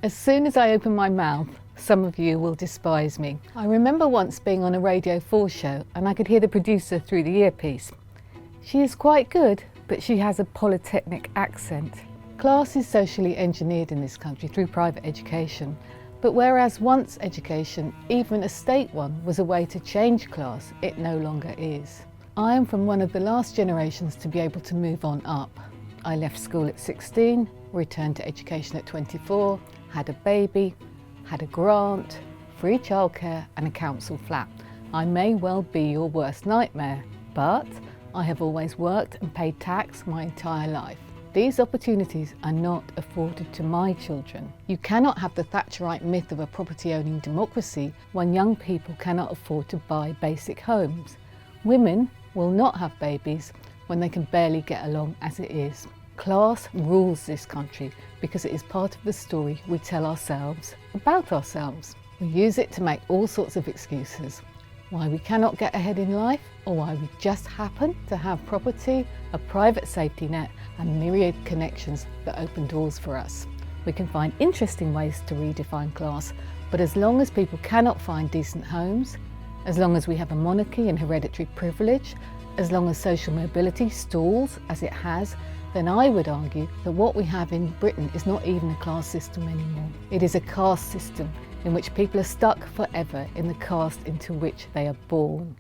As soon as I open my mouth, some of you will despise me. I remember once being on a Radio 4 show and I could hear the producer through the earpiece. She is quite good, but she has a polytechnic accent. Class is socially engineered in this country through private education, but whereas once education, even a state one, was a way to change class, it no longer is. I am from one of the last generations to be able to move on up. I left school at 16, returned to education at 24, had a baby, had a grant, free childcare and a council flat. I may well be your worst nightmare, but I have always worked and paid tax my entire life. These opportunities are not afforded to my children. You cannot have the Thatcherite myth of a property-owning democracy when young people cannot afford to buy basic homes. Women will not have babies when they can barely get along as it is. Class rules this country because it is part of the story we tell ourselves about ourselves. We use it to make all sorts of excuses. Why we cannot get ahead in life, or why we just happen to have property, a private safety net and myriad connections that open doors for us. We can find interesting ways to redefine class, but as long as people cannot find decent homes, as long as we have a monarchy and hereditary privilege, as long as social mobility stalls as it has, then I would argue that what we have in Britain is not even a class system anymore. It is a caste system in which people are stuck forever in the caste into which they are born.